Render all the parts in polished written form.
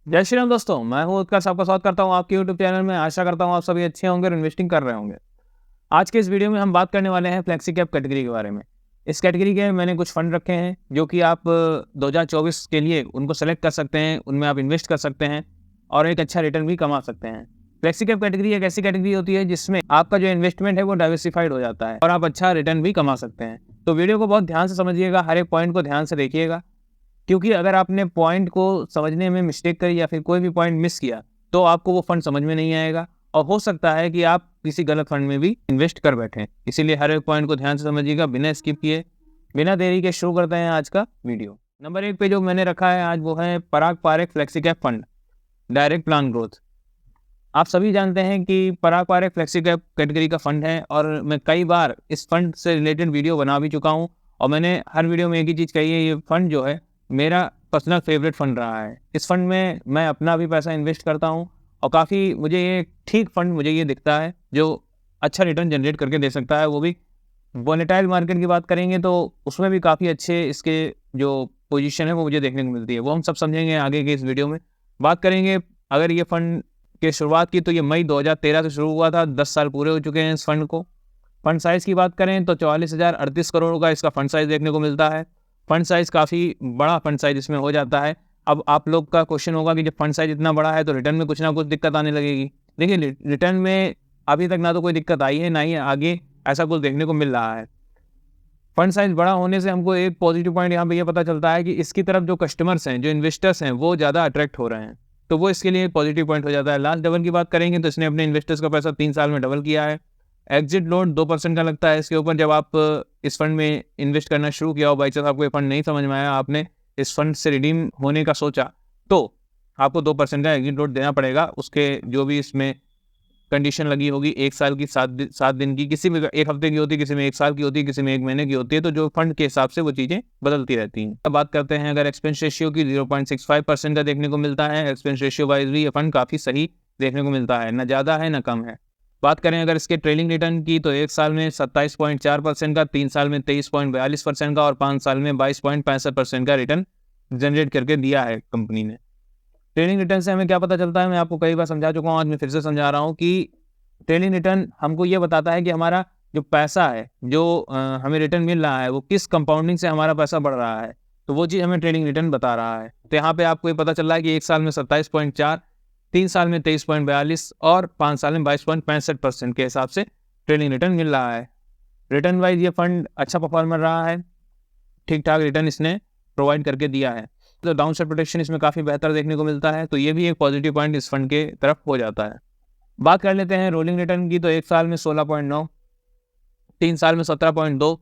जय श्री राम दोस्तों, मैं हूं उत्कर्ष, आपका स्वागत करता हूं आपके यूट्यूब चैनल में। आशा करता हूं आप सभी अच्छे होंगे और इन्वेस्टिंग कर रहे होंगे। आज के इस वीडियो में हम बात करने वाले हैं फ्लेक्सी कैप कैटेगरी के बारे में। इस कैटेगरी के मैंने कुछ फंड रखे हैं जो कि आप 2024 के लिए उनको सेलेक्ट कर सकते हैं, उनमें आप इन्वेस्ट कर सकते हैं और एक अच्छा रिटर्न भी कमा सकते हैं। फ्लेक्सी कैप कैटेगरी एक ऐसी कैटेगरी होती है जिसमें आपका जो इन्वेस्टमेंट है वो डाइवर्सिफाइड हो जाता है और आप अच्छा रिटर्न भी कमा सकते हैं। तो वीडियो को बहुत ध्यान से समझिएगा, हर एक पॉइंट को ध्यान से देखिएगा, क्योंकि अगर आपने पॉइंट को समझने में मिस्टेक करी या फिर कोई भी पॉइंट मिस किया तो आपको वो फंड समझ में नहीं आएगा और हो सकता है कि आप किसी गलत फंड में भी इन्वेस्ट कर बैठें। इसीलिए हर एक पॉइंट को ध्यान से समझिएगा, बिना स्किप किए, बिना देरी के शुरू करते हैं आज का वीडियो। नंबर 1 पे जो मैंने रखा है आज वो है Parag Parikh flexi cap fund direct plan growth. आप सभी जानते हैं कि Parag Parikh flexi cap category का फंड है और मैं कई बार इस फंड से रिलेटेड वीडियो बना भी चुका हूँ और मैंने हर वीडियो में एक ही चीज़ कही है, ये फंड जो है मेरा पर्सनल फेवरेट फंड रहा है। इस फंड में मैं अपना भी पैसा इन्वेस्ट करता हूँ और काफ़ी मुझे ये ठीक फंड मुझे ये दिखता है जो अच्छा रिटर्न जनरेट करके दे सकता है। वो भी वोलेटाइल मार्केट की बात करेंगे तो उसमें भी काफ़ी अच्छे इसके जो पोजीशन है वो मुझे देखने को मिलती है। वो हम सब समझेंगे आगे के इस वीडियो में। बात करेंगे अगर ये फंड की शुरुआत की तो ये मई 2013 से शुरू हुआ था, 10 साल पूरे हो चुके हैं इस फंड को। फंड साइज़ की बात करें तो 44,038 करोड़ का इसका फंड साइज़ देखने को मिलता है। फंड साइज़ काफ़ी बड़ा फंड साइज़ इसमें हो जाता है। अब आप लोग का क्वेश्चन होगा कि जब फंड साइज़ इतना बड़ा है तो रिटर्न में कुछ ना कुछ दिक्कत आने लगेगी। देखिए, रिटर्न में अभी तक ना तो कोई दिक्कत आई है, ना ही आगे ऐसा कुछ देखने को मिल रहा है। फंड साइज़ बड़ा होने से हमको एक पॉजिटिव पॉइंट यहाँ पे ये पता चलता है कि इसकी तरफ जो कस्टमर्स हैं, जो इन्वेस्टर्स हैं, वो ज़्यादा अट्रैक्ट हो रहे हैं। तो वो इसके लिए एक पॉजिटिव पॉइंट हो जाता है। लास्ट डबल की बात करेंगे तो इसने अपने इन्वेस्टर्स का पैसा 3 साल में डबल किया है। एग्जिट लोड 2% का लगता है इसके ऊपर। जब आप इस फंड में इन्वेस्ट करना शुरू किया हो, बाई चांस आपको ये फंड नहीं समझ में आया, आपने इस फंड से रिडीम होने का सोचा, तो आपको 2% का एग्जिट लोड देना पड़ेगा। उसके जो भी इसमें कंडीशन लगी होगी, 1 साल की, 7 दिन की, किसी में 1 हफ्ते की होती है, किसी में 1 साल की होती है, किसी में 1 महीने की होती है। तो जो फंड के हिसाब से वो चीज़ें बदलती रहती हैं। अब बात करते हैं अगर एक्सपेंस रेशियो की, 0.65% का देखने को मिलता है। एक्सपेंस रेशियो वाइज भी ये फंड काफ़ी सही देखने को मिलता है, ना ज़्यादा है ना कम है। बात करें अगर इसके ट्रेलिंग रिटर्न की तो 1 साल में 27.4% का, 3 साल में 23.42% का और 5 साल में 22.65% का रिटर्न जनरेट करके दिया है कंपनी ने। ट्रेलिंग रिटर्न से हमें क्या पता चलता है, मैं आपको कई बार समझा चुका हूँ, आज मैं फिर से समझा रहा हूँ कि ट्रेलिंग रिटर्न हमको ये बताता है कि हमारा जो पैसा है, जो हमें रिटर्न मिल रहा है, वो किस कंपाउंडिंग से हमारा पैसा बढ़ रहा है। तो वो चीज़ हमें ट्रेलिंग रिटर्न बता रहा है। तो यहाँ पे आपको ये पता चल रहा है कि 1 साल में 27.4, 3 साल में 23.42 और 5 साल में 22.65% के हिसाब से ट्रेलिंग रिटर्न मिल रहा है। रिटर्न वाइज ये फंड अच्छा परफॉर्मर रहा है, ठीक ठाक रिटर्न इसने प्रोवाइड करके दिया है। तो डाउन साइड प्रोटेक्शन इसमें काफ़ी बेहतर देखने को मिलता है। तो ये भी एक पॉजिटिव पॉइंट इस फंड के तरफ हो जाता है। बात कर लेते हैं रोलिंग रिटर्न की तो 1 साल में 16.9, 3 साल में 17.2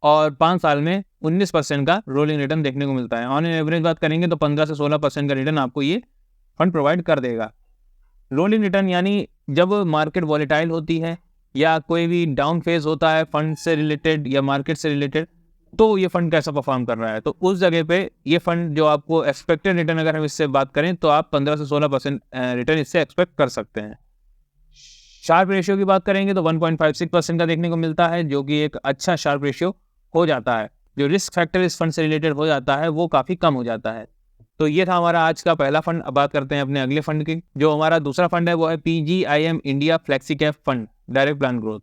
और 5 साल में 19% का रोलिंग रिटर्न देखने को मिलता है। ऑन एवरेज बात करेंगे तो 15 से 16% का रिटर्न आपको ये फंड प्रोवाइड कर देगा। रोलिंग रिटर्न यानी जब मार्केट वॉलेटाइल होती है या कोई भी डाउन फेज होता है फंड से रिलेटेड या मार्केट से रिलेटेड, तो ये फंड कैसा परफॉर्म कर रहा है। तो उस जगह पे ये फंड जो आपको एक्सपेक्टेड रिटर्न, अगर हम इससे बात करें तो आप 15 से 16% रिटर्न इससे एक्सपेक्ट कर सकते हैं। शार्प रेशियो की बात करेंगे तो 1.56% का देखने को मिलता है, जो कि एक अच्छा शार्प रेशियो हो जाता है। जो रिस्क फैक्टर इस फंड से रिलेटेड हो जाता है वो काफ़ी कम हो जाता है। तो ये था हमारा आज का पहला फंड। अब बात करते हैं अपने अगले फंड की। जो हमारा दूसरा फंड है वो है PGIM India flexi cap fund direct plan growth.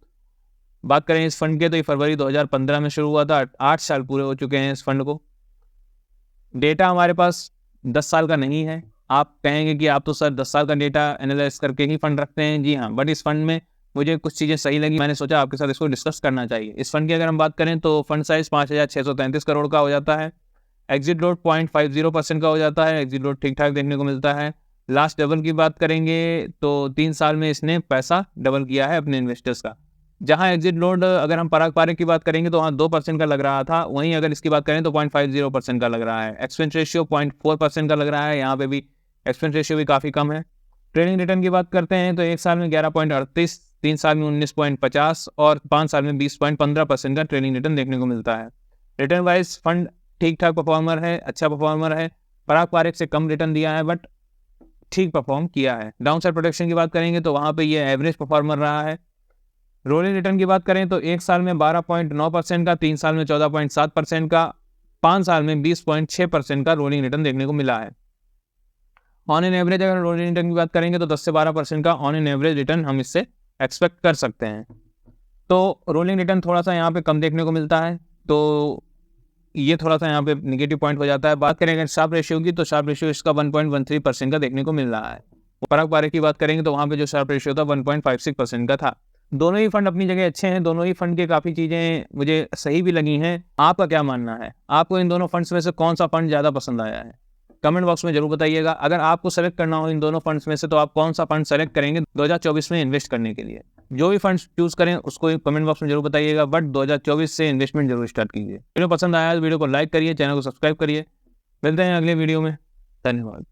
बात करें इस फंड के तो ये फरवरी 2015 में शुरू हुआ था, 8 साल पूरे हो चुके हैं इस फंड को। डेटा हमारे पास 10 साल का नहीं है। आप कहेंगे कि आप तो सर 10 साल का डेटा एनालाइज करके ही फंड रखते हैं। जी हाँ, बट इस फंड में मुझे कुछ चीज़ें सही लगी, मैंने सोचा आपके साथ इसको डिस्कस करना चाहिए। इस फंड की अगर हम बात करें तो फंड साइज 5,633 करोड़ का हो जाता है। एग्जिट लोड 0.50% का हो जाता है। एग्जिट लोड ठीक ठाक देखने को मिलता है। लास्ट डबल की बात करेंगे तो 3 साल में इसने पैसा डबल किया है अपने इन्वेस्टर्स का। जहाँ एग्जिट लोड अगर हम पराग पारेख की बात करेंगे तो वहाँ 2% का लग रहा था, वहीं अगर इसकी बात करें तो 0.50% का लग रहा है। एक्सपेंस रेशियो 0.4% का लग रहा है, यहाँ पे भी एक्सपेंस रेशियो भी काफ़ी कम है। ट्रेडिंग रिटर्न की बात करते हैं तो 1 साल में 11.38, 3 साल में 19.50 और 5 साल में 20.15% का ट्रेडिंग रिटर्न देखने को मिलता है। रिटर्न वाइज फंड ठीक ठाक परफॉर्मर है, अच्छा परफॉर्मर है। पराग पारेख से कम रिटर्न दिया है बट ठीक परफॉर्म किया है। डाउन साइड प्रोटेक्शन की बात करेंगे तो वहाँ पे ये एवरेज परफॉर्मर रहा है। रोलिंग रिटर्न की बात करें तो 1 साल में 12.9% का, 3 साल में 14.7% का, 5 साल में 20.6% का रोलिंग रिटर्न देखने को मिला है। ऑन एन एवरेज अगर रोलिंग रिटर्न की बात करेंगे तो 10 से 12% का ऑन एन एवरेज रिटर्न हम इससे एक्सपेक्ट कर सकते हैं। तो रोलिंग रिटर्न थोड़ा सा यहाँ पे कम देखने को मिलता है, तो ये थोड़ा सा यहाँ पे नेगेटिव पॉइंट हो जाता है। बात करें अगर शार्प रेशियो की, तो शार्प रेशियो इसका 1.13% का देखने को मिल रहा है। पराग पारेख की बात करेंगे तो वहाँ पे जो शार्प रेशियो था 1.56% का था। दोनों ही फंड अपनी जगह अच्छे हैं, दोनों ही फंड के काफ़ी चीज़ें मुझे सही भी लगी हैं। आपका क्या मानना है? आपको इन दोनों फंड्स में से कौन सा फंड ज़्यादा पसंद आया है? कमेंट बॉक्स में जरूर बताइएगा। अगर आपको सेलेक्ट करना हो इन दोनों फंड्स में से, तो आप कौन सा फंड सेलेक्ट करेंगे 2024 में इन्वेस्ट करने के लिए? जो भी फंड चूज करें उसको कमेंट बॉक्स में जरूर बताइएगा, बट 2024 से इन्वेस्टमेंट जरूर स्टार्ट कीजिए। वीडियो पसंद आया तो वीडियो को लाइक करिए, चैनल को सब्सक्राइब करिए। मिलते हैं अगले वीडियो में। धन्यवाद।